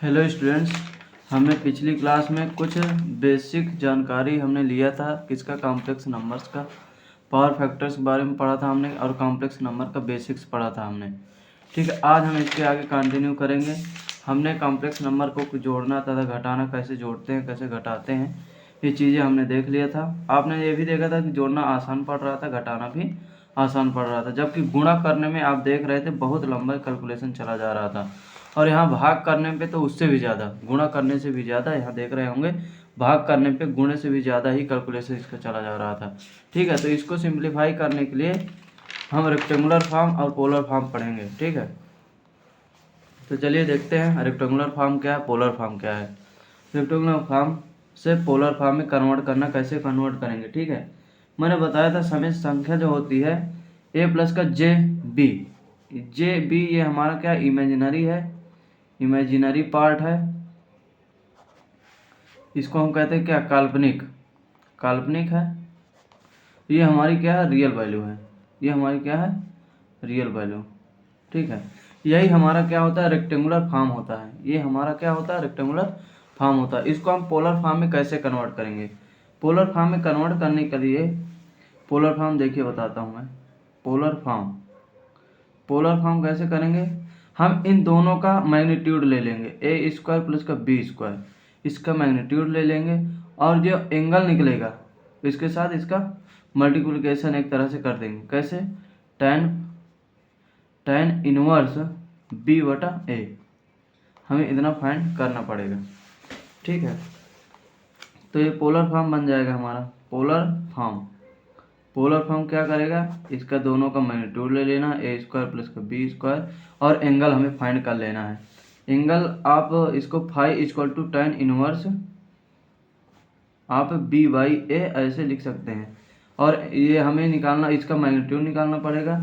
Hello students, हमने पिछली class में कुछ बेसिक जानकारी हमने लिया था किसका, कॉम्प्लेक्स नंबर्स का। पावर फैक्टर्स के बारे में पढ़ा था हमने और कॉम्प्लेक्स नंबर का बेसिक्स पढ़ा था हमने। ठीक है, आज हम इसके आगे कंटिन्यू करेंगे। हमने कॉम्प्लेक्स नंबर को जोड़ना तथा घटाना कैसे जोड़ते हैं, कैसे घटाते हैं, ये चीज़ें हमने देख लिया था। आपने ये भी देखा था कि जोड़ना आसान पड़ रहा था, घटाना भी आसान पड़ रहा था, जबकि गुणा करने में आप देख रहे थे बहुत लंबा कैलकुलेशन चला जा रहा था। और यहाँ भाग करने पे तो उससे भी ज़्यादा, गुणा करने से भी ज़्यादा, यहाँ देख रहे होंगे भाग करने पे गुणे से भी ज़्यादा ही कैलकुलेशन इसका चला जा रहा था। ठीक है, तो इसको सिंप्लीफाई करने के लिए हम रेक्टेंगुलर फॉर्म और पोलर फॉर्म पढ़ेंगे। ठीक है, तो चलिए देखते हैं रेक्टेंगुलर फॉर्म क्या है, पोलर फॉर्म क्या है। रेक्टेंगुलर फॉर्म से पोलर फॉर्म में कन्वर्ट करना, कैसे कन्वर्ट करेंगे। ठीक है, मैंने बताया था समेत संख्या जो होती है a प्लस का जे बी, ये हमारा क्या इमेजिनरी है, इमेजिनरी पार्ट है। इसको हम कहते हैं क्या, काल्पनिक, काल्पनिक है। ये हमारी क्या है, रियल वैल्यू है। ये हमारी क्या है, रियल वैल्यू। ठीक है, यही हमारा क्या होता है, रेक्टेंगुलर फॉर्म होता है। ये हमारा क्या होता है, रेक्टेंगुलर फॉर्म होता है। इसको हम पोलर फॉर्म में कैसे कन्वर्ट करेंगे। पोलर फॉर्म में कन्वर्ट करने के लिए पोलर फॉर्म देखिए बताता हूँ मैं। पोलर फॉर्म कैसे करेंगे, हम इन दोनों का मैग्नीट्यूड ले लेंगे, ए स्क्वायर प्लस का बी स्क्वायर, इसका मैग्नीट्यूड ले लेंगे और जो एंगल निकलेगा इसके साथ इसका मल्टीप्लिकेशन एक तरह से कर देंगे। कैसे, tan इनवर्स बी बटा ए, हमें इतना फाइंड करना पड़ेगा। ठीक है, तो ये पोलर फॉर्म बन जाएगा हमारा। पोलर फॉर्म क्या करेगा, इसका दोनों का मैग्नीट्यूड ले लेना, ए स्क्वायर प्लस का बी स्क्वायर, और एंगल हमें फाइंड कर लेना है। एंगल आप इसको phi equal to tan inverse आप बी बाई ए ऐसे लिख सकते हैं, और ये हमें निकालना, इसका मैग्नीट्यूड निकालना पड़ेगा।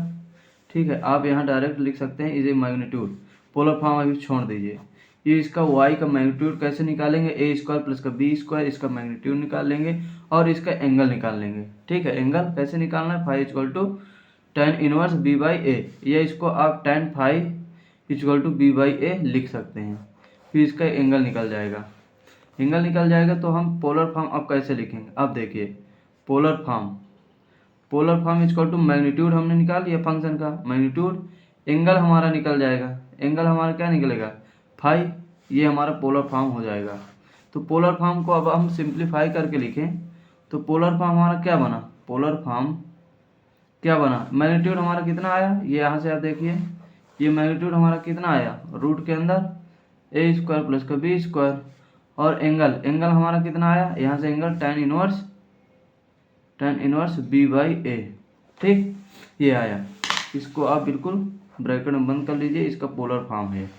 ठीक है, आप यहाँ डायरेक्ट लिख सकते हैं इसे मैग्नीट्यूड। पोलर फॉर्म अभी छोड़ दीजिए। ये इसका y का मैग्नीट्यूड कैसे निकालेंगे, ए स्क्वायर प्लस का बी स्क्वायर, इसका मैग्नीट्यूड निकाल लेंगे और इसका एंगल निकाल लेंगे। ठीक है, एंगल कैसे निकालना है, phi equal to tan inverse B by A, या इसको आप tan phi equal to B by A लिख सकते हैं। फिर इसका एंगल निकल जाएगा। एंगल निकल जाएगा तो हम पोलर फॉर्म अब कैसे लिखेंगे। अब देखिए, polar form equal to magnitude हमने निकाल लिया फंक्शन का मैग्नीट्यूड, एंगल हमारा निकल जाएगा। एंगल हमारा क्या निकलेगा, फाई, ये हमारा पोलर फॉर्म हो जाएगा। तो पोलर फॉर्म को अब हम सिंप्लीफाई करके लिखें तो पोलर फॉर्म हमारा क्या बना, पोलर फॉर्म क्या बना, मैग्नीट्यूड हमारा कितना आया, ये यहाँ से आप देखिए, ये मैग्नीट्यूड हमारा कितना आया, रूट के अंदर ए स्क्वायर प्लस का बी स्क्वायर, और एंगल हमारा कितना आया, यहाँ से angle tan inverse B by A. ठीक, ये आया। इसको आप बिल्कुल ब्रैकेट में बंद कर लीजिए, इसका पोलर फॉर्म है।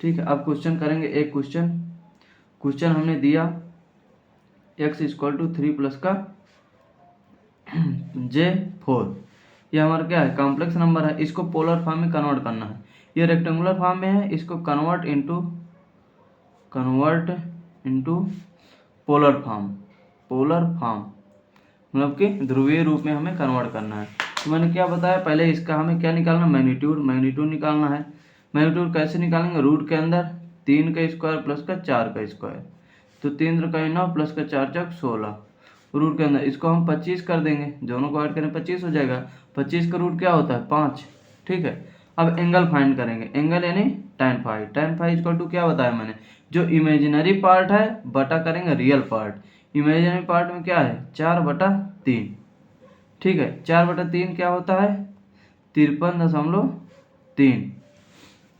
ठीक है, अब क्वेश्चन करेंगे। एक क्वेश्चन हमने दिया x इक्वल टू 3 प्लस का J4, ये हमारा क्या है, कॉम्प्लेक्स नंबर है। इसको पोलर फॉर्म में कन्वर्ट करना है। ये रेक्टेंगुलर फॉर्म में है, इसको कन्वर्ट इनटू पोलर फॉर्म मतलब कि ध्रुवीय रूप में हमें कन्वर्ट करना है। तो मैंने क्या बताया, पहले इसका हमें क्या निकालना, मैग्नीट्यूड निकालना है। मैग्नीट्यूड कैसे निकालेंगे, रूट के अंदर 3 का स्क्वायर प्लस का 4 का स्क्वायर, तो 3 3 9 प्लस का 4 4 16, रूट के अंदर इसको हम 25 कर देंगे, दोनों को ऐड करें 25 हो जाएगा। 25 का रूट क्या होता है, 5। ठीक है, अब एंगल फाइंड करेंगे, एंगल यानी tan फाई इक्वल टू क्या बताया मैंने, जो इमेजिनरी पार्ट है बटा करेंगे रियल पार्ट। इमेजिनरी पार्ट में क्या है, 4/3। ठीक है, 4/3 क्या होता है, 53.3,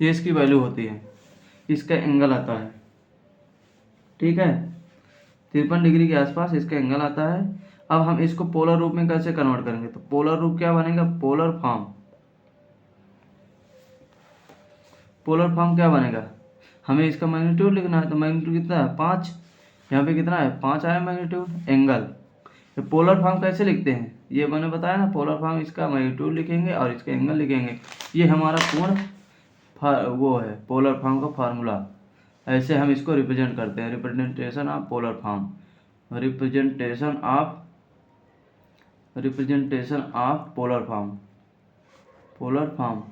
ये इसकी वैल्यू होती है, इसका एंगल आता है। ठीक है, 53 डिग्री के आसपास इसका एंगल आता है। अब हम इसको पोलर रूप में कैसे कन्वर्ट करेंगे, तो पोलर रूप क्या बनेगा, पोलर फॉर्म क्या बनेगा, हमें इसका मैग्नीट्यूड लिखना है। तो मैग्नीट्यूड कितना है, 5, यहाँ पे कितना है, 5 आया मैग्नीट्यूड। एंगल, तो पोलर फॉर्म कैसे लिखते हैं, ये मैंने बताया ना, पोलर फॉर्म इसका मैग्नीट्यूड लिखेंगे और इसका एंगल लिखेंगे। ये हमारा पूर्ण वो है पोलर फॉर्म का फार्मूला। ऐसे हम इसको रिप्रेजेंट करते हैं, representation of polar form, representation of polar form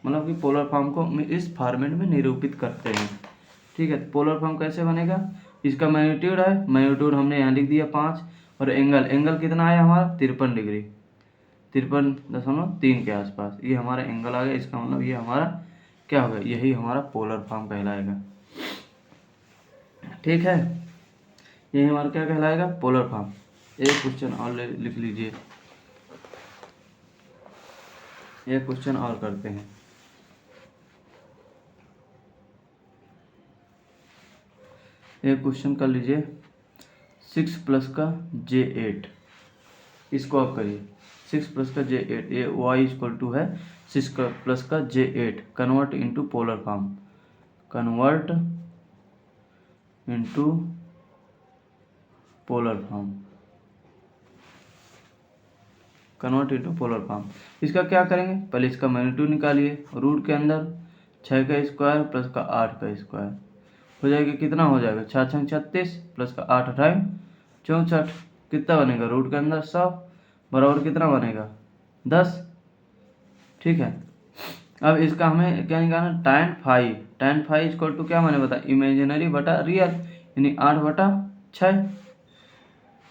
मतलब कि पोलर फॉर्म को इस फॉर्मेट में निरूपित करते हैं। ठीक है, पोलर फॉर्म कैसे बनेगा, इसका मैग्नीट्यूड है, मैग्नीट्यूड हमने यहाँ लिख दिया 5, और एंगल कितना है हमारा 53 डिग्री, 53.3 के आसपास, ये हमारा एंगल आ गया। इसका मतलब ये हमारा क्या होगा, यही हमारा पोलर फॉर्म कहलाएगा। ठीक है, यही हमारा क्या कहलाएगा, पोलर फॉर्म। एक क्वेश्चन और लिख लीजिए, एक क्वेश्चन और करते हैं। एक क्वेश्चन कर लीजिए, 6 प्लस का J8, इसको आप करिए। 6 प्लस का J8, ये y इक्वल टू है 6 प्लस का J8, convert into polar form, convert into polar form, convert into polar form. इसका क्या करेंगे, पहले इसका मैग्नीट्यूड निकालिए, रूट के अंदर 6 का स्क्वायर प्लस का 8 का स्क्वायर हो जाएगा, कितना हो जाएगा 6 छंग 36 प्लस का 8 अठाई 64, कितना बनेगा, रूट के अंदर 100 बराबर कितना बनेगा 10। ठीक है, अब इसका हमें क्या निकालना, tan फाइव इक्वल टू क्या मैंने बताया, इमेजिनरी बटा रियल, यानी 8/6।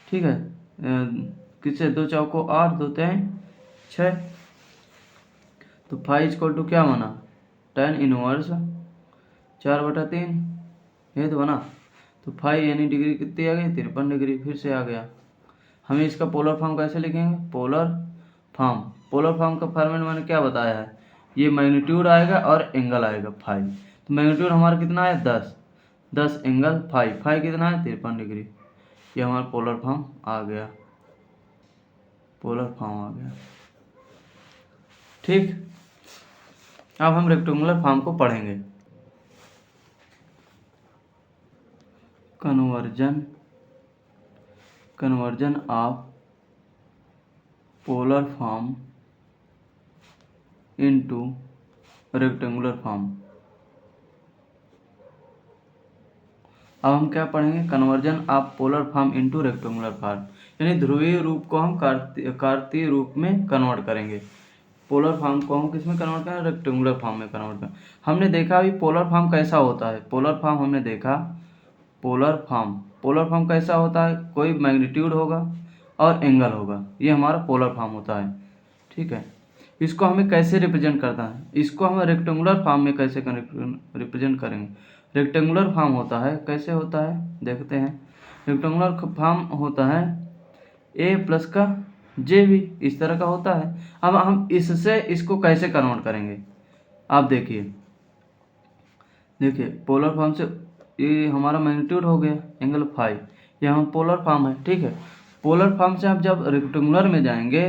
ठीक है, किससे, 2 चौको 8, 2 3 6, तो फाइव इक्वल टू क्या बना, tan इनवर्स 4/3, ये तो बना। तो फाइव यानी डिग्री कितनी आ गई, 53 डिग्री, फिर से आ गया। हमें इसका पोलर फॉर्म कैसे लिखेंगे, पोलर फॉर्म का फॉर्मेट मैंने क्या बताया है, ये मैग्नीट्यूड आएगा और एंगल आएगा 5, तो मैग्नीट्यूड हमारा कितना है 10 एंगल 5 कितना है 53 डिग्री, ये हमारा पोलर फॉर्म आ गया, ठीक। अब हम रेक्टेंगुलर फॉर्म को पढ़ेंगे। Conversion of polar form into rectangular form. अब हम क्या पढ़ेंगे, conversion of polar form into rectangular form, यानी ध्रुवीय रूप को हम कार्तीय रूप में कन्वर्ट करेंगे। पोलर फॉर्म को हम किस में कन्वर्ट करें, रेक्टेंगुलर फॉर्म में कन्वर्ट करें। हमने देखा अभी पोलर फॉर्म कैसा होता है, पोलर फॉर्म हमने देखा, पोलर फॉर्म कैसा होता है, कोई मैग्नीट्यूड होगा और एंगल होगा, ये हमारा पोलर फॉर्म होता है। ठीक है, इसको हमें कैसे रिप्रेजेंट करता है, इसको हम रेक्टेंगुलर फॉर्म में कैसे रिप्रेजेंट करेंगे। रेक्टेंगुलर फॉर्म होता है, कैसे होता है देखते हैं। रेक्टेंगुलर फॉर्म होता है a प्लस का j भी, इस तरह का होता है। अब हम इससे इसको कैसे कन्वर्ट करेंगे, आप देखिए पोलर फॉर्म से ये हमारा मैग्नीट्यूड हो गया एंगल 5, ये हम पोलर फॉर्म है। ठीक है, पोलर फॉर्म से आप जब रेक्टेंगुलर में जाएंगे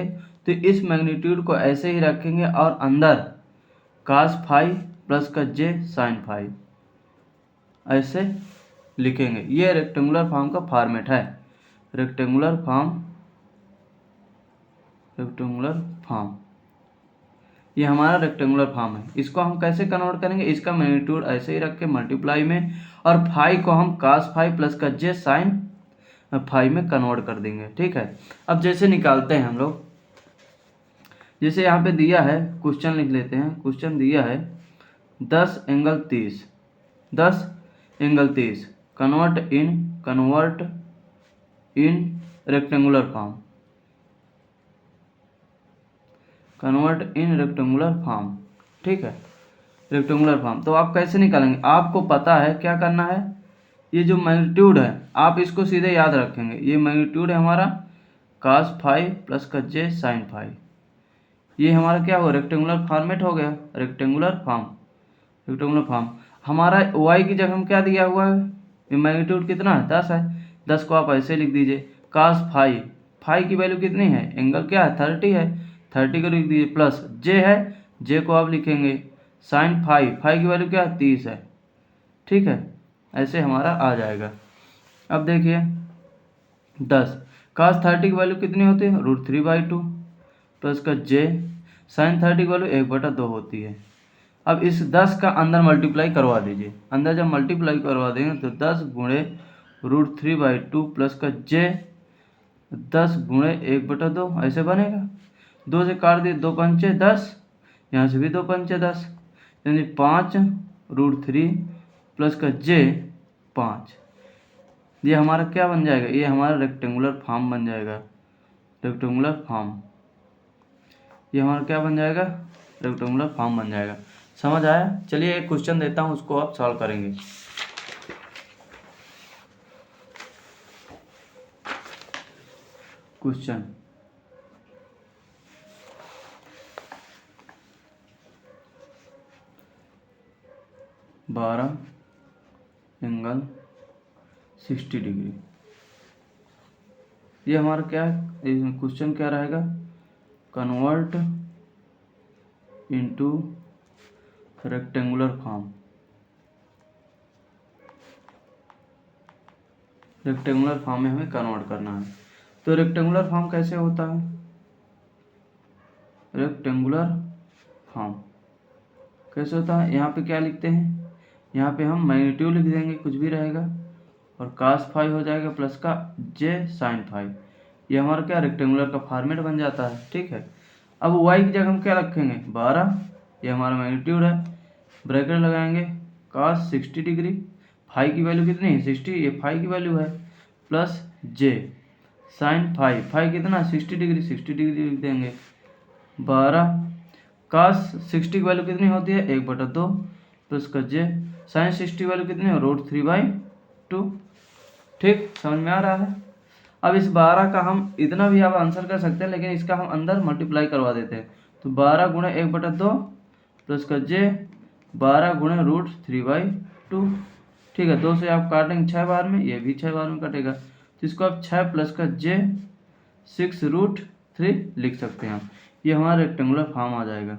तो इस मैग्नीट्यूड को ऐसे ही रखेंगे और अंदर cos फाइव प्लस का j sin फाइव ऐसे लिखेंगे। ये रेक्टेंगुलर फॉर्म का फॉर्मेट है, रेक्टेंगुलर फॉर्म, ये हमारा रेक्टेंगुलर फॉर्म है। इसको हम कैसे कन्वर्ट करेंगे, इसका मैग्नीट्यूड ऐसे ही रख के मल्टीप्लाई में, और फाइव को हम cos फाइव प्लस का j sin फाइव में कन्वर्ट कर देंगे। ठीक है, अब जैसे निकालते हैं हम लोग, जैसे यहाँ पे दिया है, क्वेश्चन लिख लेते हैं। क्वेश्चन दिया है 10 angle 30 convert in rectangular form, ठीक है, रेक्टेंगुलर फॉर्म। तो आप कैसे निकालेंगे, आपको पता है क्या करना है, ये जो मैग्नीट्यूड है आप इसको सीधे याद रखेंगे। ये मैग्नीट्यूड है हमारा cos फाइव प्लस का j sin फाइव, ये हमारा क्या हो, रेक्टेंगुलर फॉर्मेट हो गया, रेक्टेंगुलर फॉर्म। हमारा y की जगह हम क्या दिया हुआ है, ये मैग्नीट्यूड कितना है 10 है, 10 को आप ऐसे लिख दीजिए, cos फाइव की वैल्यू कितनी है, एंगल क्या है 30 है, 30 को लिख दीजिए, प्लस j है, j को आप लिखेंगे sin फाइव की वैल्यू क्या है 30 है। ठीक है, ऐसे हमारा आ जाएगा। अब देखिए 10 cos 30 की वैल्यू कितनी होती है, √3/2 प्लस का j sin 30 की वैल्यू 1/2 होती है। अब इस 10 का अंदर मल्टीप्लाई करवा दीजिए, अंदर जब मल्टीप्लाई करवा देंगे तो 10 गुणे √3/2 प्लस का j 10 गुणे 1/2 ऐसे बनेगा। 2 से काट दिए, 2 पंचे 10, यहाँ से भी 2 पंचे 10, यानी 5 √3 प्लस का जे 5, ये हमारा क्या बन जाएगा, ये हमारा रेक्टेंगुलर फॉर्म बन जाएगा। रेक्टेंगुलर फॉर्म, ये हमारा क्या बन जाएगा, रेक्टेंगुलर फॉर्म बन जाएगा। समझ आया? चलिए एक क्वेश्चन देता हूँ, उसको आप सॉल्व करेंगे। क्वेश्चन 12 एंगल 60 डिग्री, ये हमारा क्या क्वेश्चन क्या रहेगा, convert into rectangular form. Rectangular form में हमें कन्वर्ट करना है। तो रेक्टेंगुलर फॉर्म कैसे होता है, रेक्टेंगुलर फॉर्म कैसे होता है, यहाँ पे क्या लिखते हैं, यहाँ पे हम मैग्नीट्यूड लिख देंगे, कुछ भी रहेगा, और cos फाई हो जाएगा प्लस का j sin फाई। ये हमारा क्या रेक्टेंगुलर का फॉर्मेट बन जाता है। ठीक है, अब y की जगह हम क्या रखेंगे, 12, ये हमारा मैग्नीट्यूड है, ब्रैकेट लगाएंगे, cos 60 डिग्री, फाई की वैल्यू कितनी है 60, ये फाई की वैल्यू है, plus j sin phi, phi कितना 60 डिग्री, 60 डिग्री लिख देंगे, 12 cos 60 की वैल्यू कितनी होती है 1/2, प्लस का j sin 60 वैल्यू कितनी है √3/2। ठीक, समझ में आ रहा है? अब इस 12 का हम इतना भी आप आंसर कर सकते हैं, लेकिन इसका हम अंदर मल्टीप्लाई करवा देते हैं। तो 12 गुणे 1/2 प्लस का j 12 गुणे √3/2। ठीक है, 2 से आप काटेंगे 6 बार में, ये भी 6 बार में कटेगा, तो इसको आप 6 प्लस का j 6√3 लिख सकते हैं। ये हमारा रेक्टेंगुलर फॉर्म आ जाएगा,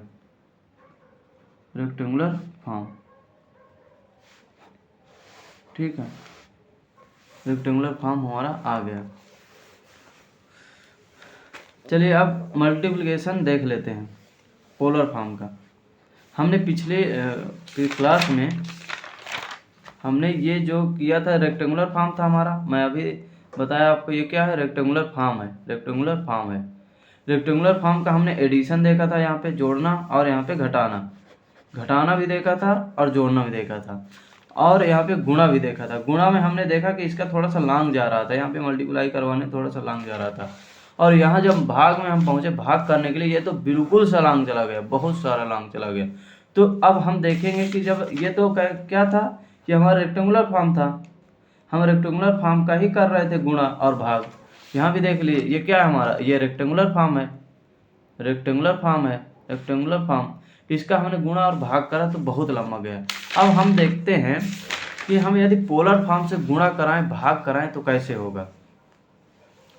रेक्टेंगुलर फॉर्म। ठीक है, रेक्टेंगुलर फॉर्म हमारा आ गया। चलिए अब मल्टीप्लिकेशन देख लेते हैं पोलर फॉर्म का। हमने पिछले क्लास में हमने ये जो किया था रेक्टेंगुलर फॉर्म था हमारा, मैं अभी बताया आपको, ये क्या है, रेक्टेंगुलर फॉर्म है, रेक्टेंगुलर फॉर्म है। रेक्टेंगुलर फॉर्म का हमने एडिशन देखा था, यहाँ पे जोड़ना, और यहाँ पे घटाना, घटाना भी देखा था और जोड़ना भी देखा था, और यहाँ पे गुणा भी देखा था। गुणा में हमने देखा कि इसका थोड़ा सा लॉन्ग जा रहा था, यहाँ पे मल्टीप्लाई करवाने थोड़ा सा लॉन्ग जा रहा था, और यहाँ जब भाग में हम पहुँचे, भाग करने के लिए, ये तो बिल्कुल सा लॉन्ग चला गया, बहुत सारा लॉन्ग चला गया। तो अब हम देखेंगे कि जब ये तो क्या था, ये हमारा रेक्टेंगुलर फॉर्म था, हम रेक्टेंगुलर फॉर्म का ही कर रहे थे गुणा और भाग। यहाँ भी देख लिए, ये क्या है हमारा, ये रेक्टेंगुलर फॉर्म है, रेक्टेंगुलर फॉर्म है, रेक्टेंगुलर फॉर्म, इसका हमने गुणा और भाग करा तो बहुत लंबा गया। अब हम देखते हैं कि हम यदि पोलर फॉर्म से गुणा कराएं, भाग कराएं तो कैसे होगा।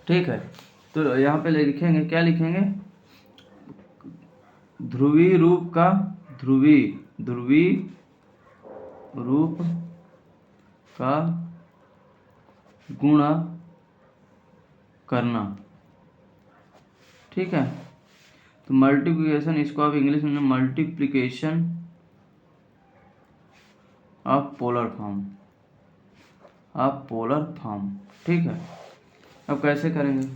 ठीक है, तो यहाँ पे लिखेंगे, क्या लिखेंगे, ध्रुवी रूप का, ध्रुवी रूप का गुणा करना। ठीक है, तो मल्टीप्लिकेशन, इसको आप इंग्लिश में multiplication of polar form, of polar form. ठीक है, अब कैसे करेंगे,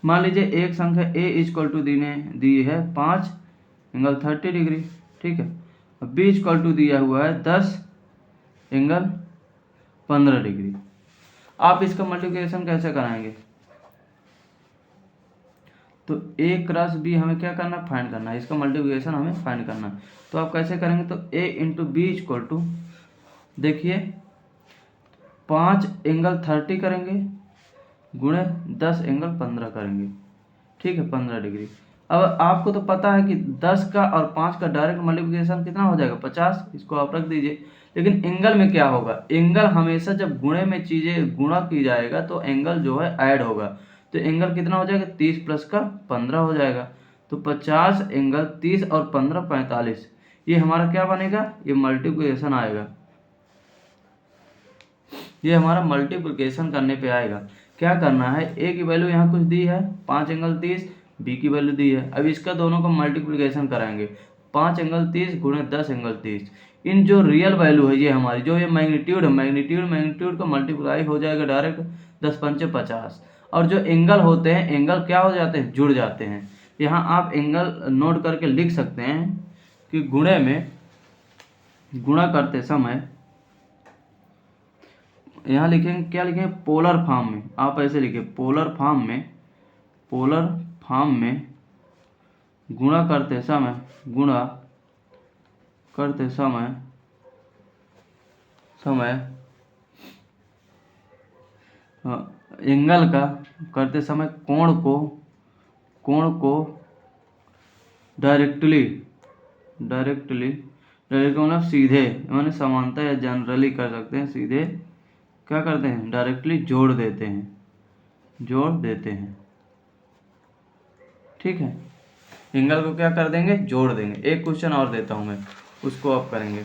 मान लीजिए एक संख्या a इक्वल टू दी है 5 एंगल 30 डिग्री। ठीक है, अब b इक्वल टू दिया हुआ है 10 एंगल 15 डिग्री। आप इसका मल्टीप्लिकेशन कैसे कराएंगे, तो a क्रॉस b हमें क्या करना है, फाइंड करना है, इसका मल्टीप्लिकेशन हमें फाइंड करना है। तो आप कैसे करेंगे, तो a into B equal to, देखिए 5 एंगल 30 करेंगे गुणे 10 एंगल 15 करेंगे। ठीक है, 15 डिग्री। अब आपको तो पता है कि 10 का और 5 का डायरेक्ट मल्टीप्लिकेशन कितना हो जाएगा 50, इसको आप रख दीजिए। लेकिन एंगल में क्या होगा, एंगल हमेशा जब गुणे में चीज़ें गुणा की जाएगा तो एंगल जो है ऐड होगा, तो एंगल कितना हो जाएगा 30 प्लस का 15 हो जाएगा, तो 50 एंगल 30 और 15 45, ये हमारा क्या बनेगा, ये मल्टीप्लिकेशन आएगा, ये हमारा मल्टीप्लिकेशन करने पे आएगा। क्या करना है, ए की वैल्यू यहाँ कुछ दी है 5 एंगल 30, बी की वैल्यू दी है, अब इसका दोनों का मल्टीप्लिकेशन कराएंगे, 5 एंगल 30 गुणे 10 एंगल 30, इन जो रियल वैल्यू है ये हमारी, जो ये मैग्नीट्यूड है, मैग्नीट्यूड का मल्टीप्लाई हो जाएगा डायरेक्ट 10 पंचे 50, और जो एंगल होते हैं, एंगल क्या हो जाते हैं, जुड़ जाते हैं। यहाँ आप एंगल नोट करके लिख सकते हैं कि गुणे में, गुणा करते समय यहाँ लिखेंगे, क्या लिखेंगे, पोलर फॉर्म में। आप ऐसे लिखे, पोलर फॉर्म में गुणा करते समय एंगल का करते समय कोण को डायरेक्टली मतलब सीधे, माने समानता या जनरली कर सकते हैं, सीधे क्या करते हैं, डायरेक्टली जोड़ देते हैं। ठीक है, एंगल को क्या कर देंगे, जोड़ देंगे। एक क्वेश्चन और देता हूं मैं, उसको आप करेंगे,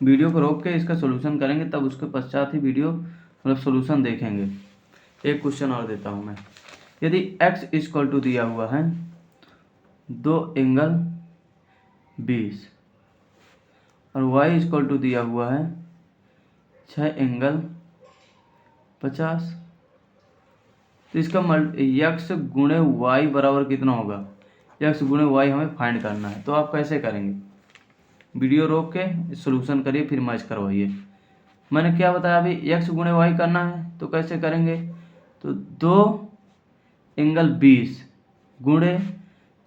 वीडियो को रोक के इसका सोल्यूशन करेंगे, तब उसके पश्चात ही वीडियो मतलब सोल्यूशन देखेंगे। एक क्वेश्चन और देता हूं मैं, यदि x इक्वल टू दिया हुआ है 2 एंगल 20 और y इक्वल टू दिया हुआ है 6 एंगल 50, तो इसका x गुणे y बराबर कितना होगा, x गुणे y हमें फाइंड करना है। तो आप कैसे करेंगे, वीडियो रोक के सॉल्यूशन करिए, फिर मैच करवाइए। मैंने क्या बताया अभी, x गुणे y करना है, तो कैसे करेंगे, तो 2 एंगल 20 गुणे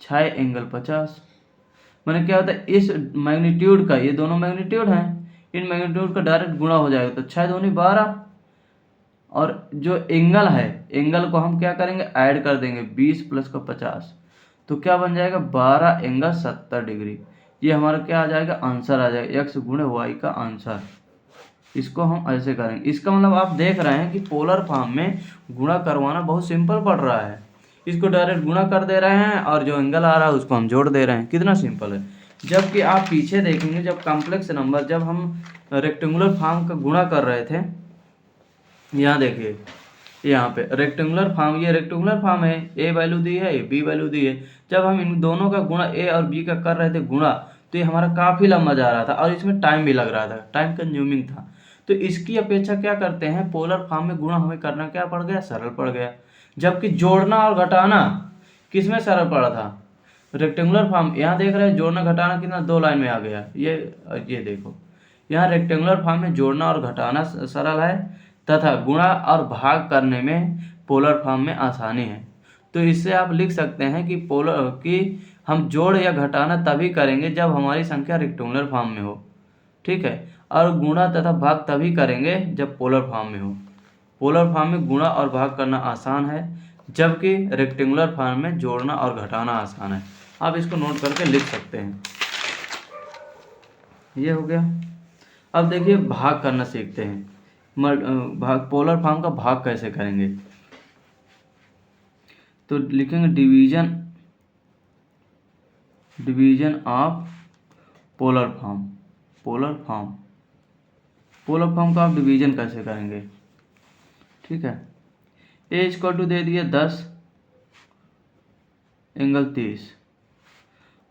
6 एंगल 50। मैंने क्या होता है, इस मैग्नीट्यूड का, ये दोनों मैग्नीट्यूड हैं, इन मैग्नीट्यूड का डायरेक्ट गुणा हो जाएगा, तो 6 दूनी 12, और जो एंगल है, एंगल को हम क्या करेंगे, ऐड कर देंगे, 20 प्लस का 50, तो क्या बन जाएगा, 12 एंगल 70 डिग्री। ये हमारा क्या आ जाएगा, आंसर आ जाएगा, x गुणे y का आंसर। इसको हम ऐसे करेंगे। इसका मतलब आप देख रहे हैं कि पोलर फॉर्म में गुणा करवाना बहुत सिंपल पड़ रहा है। इसको डायरेक्ट गुणा कर दे रहे हैं और जो एंगल आ रहा है उसको हम जोड़ दे रहे हैं, कितना सिंपल है। जबकि आप पीछे देखेंगे, जब कॉम्प्लेक्स नंबर, जब हम रेक्टेंगुलर फॉर्म का गुणा कर रहे थे, यहाँ देखिए, यहाँ पे रेक्टेंगुलर फॉर्म, ये रेक्टेंगुलर फॉर्म है, ए वैल्यू दी है, बी वैल्यू दी है। जब हम इन दोनों का गुणा, ए और बी का कर रहे थे गुणा, तो ये हमारा काफ़ी लंबा जा रहा था और इसमें टाइम भी लग रहा था, टाइम कंज्यूमिंग था। तो इसकी अपेक्षा क्या करते हैं, पोलर फॉर्म में गुणा हमें करना क्या पड़ गया, सरल पड़ गया। जबकि जोड़ना और घटाना किस में सरल पड़ा था, रेक्टेंगुलर फॉर्म। यहाँ देख रहे हैं जोड़ना घटाना कितना 2 लाइन में आ गया, ये देखो, यहाँ रेक्टेंगुलर फॉर्म में जोड़ना और घटाना सरल है, तथा गुणा और भाग करने में पोलर फॉर्म में आसानी है। तो इससे आप लिख सकते हैं कि हम जोड़ या घटाना तभी करेंगे जब हमारी संख्या रेक्टेंगुलर फॉर्म में हो, ठीक है, और गुणा तथा भाग तभी करेंगे जब पोलर फॉर्म में हो। पोलर फॉर्म में गुणा और भाग करना आसान है, जबकि रेक्टेंगुलर फॉर्म में जोड़ना और घटाना आसान है। आप इसको नोट करके लिख सकते हैं। ये हो गया। अब देखिए भाग करना सीखते हैं। पोलर फॉर्म का भाग कैसे करेंगे, तो लिखेंगे डिवीजन ऑफ पोलर फॉर्म का आप डिवीजन कैसे करेंगे, ठीक है। ए इक्वल टू दे दिए 10 एंगल 30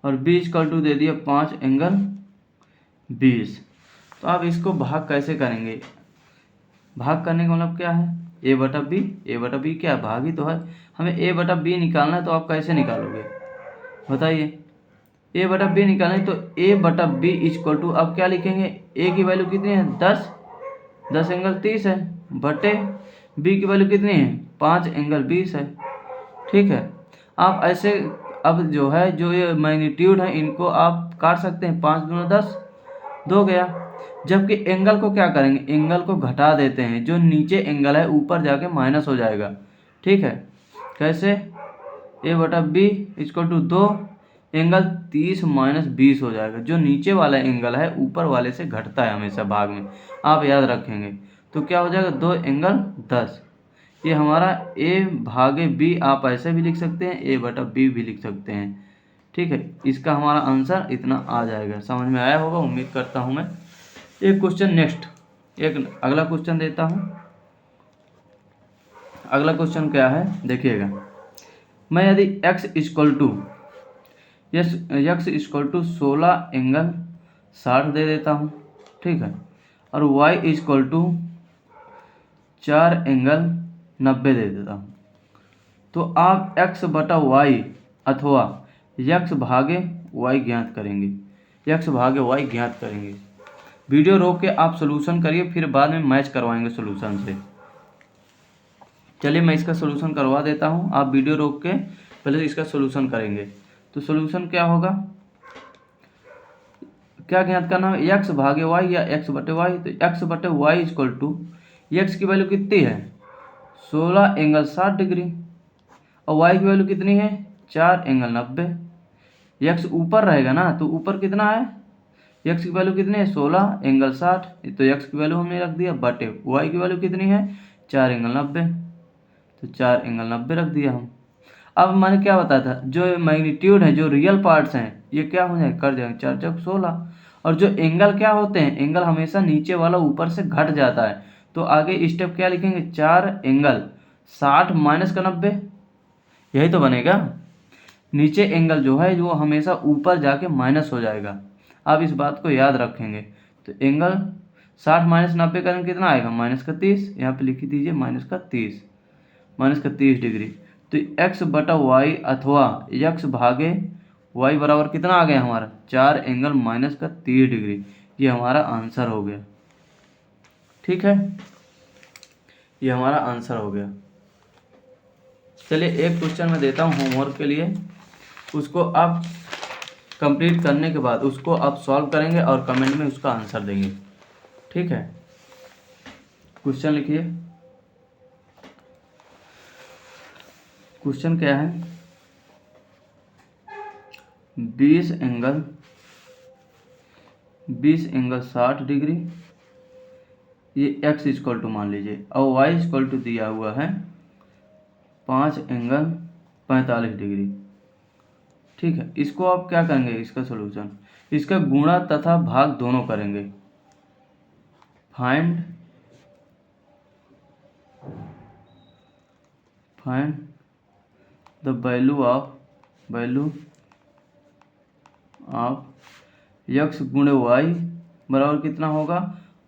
और बी इक्वल टू दे दिया 5 एंगल 20। तो आप इसको भाग कैसे करेंगे, भाग करने का मतलब क्या है, ए बटा बी क्या है, भाग ही तो है। हमें ए बटा बी निकालना है, तो आप कैसे निकालोगे बताइए। ए बटा बी निकालें तो ए बटा बी इक्वल टू, आप क्या लिखेंगे, ए की वैल्यू कितनी है 10 एंगल 30 है, बटे बी की वैल्यू कितनी है 5 एंगल 20 है, ठीक है। आप ऐसे, अब जो है, जो ये मैग्नीट्यूड है, इनको आप काट सकते हैं, 5 दूना 10, 2 गया। जबकि एंगल को क्या करेंगे, एंगल को घटा देते हैं, जो नीचे एंगल है ऊपर जाके माइनस हो जाएगा, ठीक है। कैसे, ए बटा B equal to 2 angle 30 minus 20 हो जाएगा। जो नीचे वाला एंगल है ऊपर वाले से घटता है हमेशा भाग में, आप याद रखेंगे। तो क्या हो जाएगा 2 एंगल 10। ये हमारा ए भागे बी, आप ऐसे भी लिख सकते हैं, ए बटा बी भी लिख सकते हैं, ठीक है। इसका हमारा आंसर इतना आ जाएगा। समझ में आया होगा, उम्मीद करता हूँ मैं। एक क्वेश्चन नेक्स्ट, एक अगला क्वेश्चन देता हूँ। अगला क्वेश्चन क्या है देखिएगा, मैं यदि x इक्वल टू 16 एंगल 60 दे देता हूँ, ठीक है, और y इक्वल टू 4 एंगल 90 दे देता हूँ, तो आप x बटा y अथवा x भागे y ज्ञात करेंगे, वीडियो रोक के आप सोल्यूशन करिए, फिर बाद में मैच करवाएंगे सोल्यूशन से। चलिए मैं इसका सोल्यूशन करवा देता हूँ, आप वीडियो रोक के पहले इसका सोल्यूशन करेंगे। तो सोल्यूशन क्या होगा, क्या ज्ञात करना है, एक्स भागे वाई या एक्स बटे वाई। तो एक्स बटे वाई इक्वल टू, एक्स की वैल्यू कितनी है 16 एंगल 60 डिग्री और वाई की वैल्यू कितनी है 4 एंगल 90। एक्स ऊपर रहेगा ना, तो ऊपर कितना है, एक्स की वैल्यू कितनी है 16 एंगल 60, तो एक्स की वैल्यू हमने रख दिया बटे वाई की वैल्यू कितनी है 4 एंगल 90, तो 4 एंगल 90 रख दिया हम। अब मैंने क्या बताया था, जो मैग्नीट्यूड है, जो रियल पार्ट्स हैं, ये क्या हो जाएगा, कर जाएंगे 4 चौक 16, और जो एंगल क्या होते हैं, एंगल हमेशा नीचे वाला ऊपर से घट जाता है। तो आगे स्टेप क्या लिखेंगे, 4 एंगल 60 माइनस का 90, यही तो बनेगा। नीचे एंगल जो है वो हमेशा ऊपर जाके माइनस हो जाएगा, आप इस बात को याद रखेंगे। तो एंगल 60 माइनस 90 करेंगे कितना आएगा, माइनस का 30, यहाँ पे लिख दीजिए माइनस का 30 डिग्री। तो एक्स बटा वाई अथवा एक्स भागे वाई बराबर कितना आ गया हमारा 4 एंगल माइनस का 30 डिग्री, ये हमारा आंसर हो गया। ठीक है, ये हमारा आंसर हो गया। चलिए एक क्वेश्चन मैं देता हूँ होमवर्क के लिए, उसको आप कंप्लीट करने के बाद उसको आप सॉल्व करेंगे और कमेंट में उसका आंसर देंगे। ठीक है, क्वेश्चन लिखिए। क्वेश्चन क्या है, 20 एंगल 60 डिग्री, ये x इक्वल टू मान लीजिए, और y इक्वल टू दिया हुआ है 5 एंगल 45 डिग्री। ठीक है, इसको आप क्या करेंगे, इसका सॉल्यूशन, इसका गुणा तथा भाग दोनों करेंगे। Find the value of x गुणे y बराबर कितना होगा,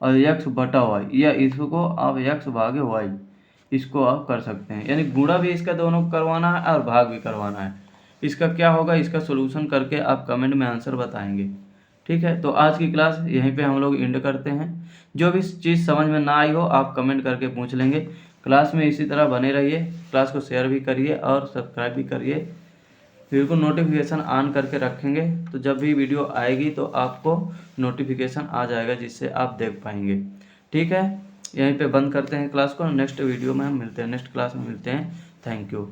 और x बटा y, या इसको आप x भागे y, इसको आप कर सकते हैं, यानी गुणा भी इसका दोनों करवाना है और भाग भी करवाना है। इसका क्या होगा, इसका सॉल्यूशन करके आप कमेंट में आंसर बताएंगे। ठीक है, तो आज की क्लास यहीं पे हम लोग एंड करते हैं। जो भी चीज़ समझ में ना आई हो आप कमेंट करके पूछ लेंगे। क्लास में इसी तरह बने रहिए, क्लास को शेयर भी करिए और सब्सक्राइब भी करिए, बिल्कुल नोटिफिकेशन ऑन करके रखेंगे, तो जब भी वीडियो आएगी तो आपको नोटिफिकेशन आ जाएगा, जिससे आप देख पाएंगे। ठीक है, यहीं पे बंद करते हैं क्लास को, नेक्स्ट वीडियो में हम मिलते हैं, नेक्स्ट क्लास में मिलते हैं। Thank you.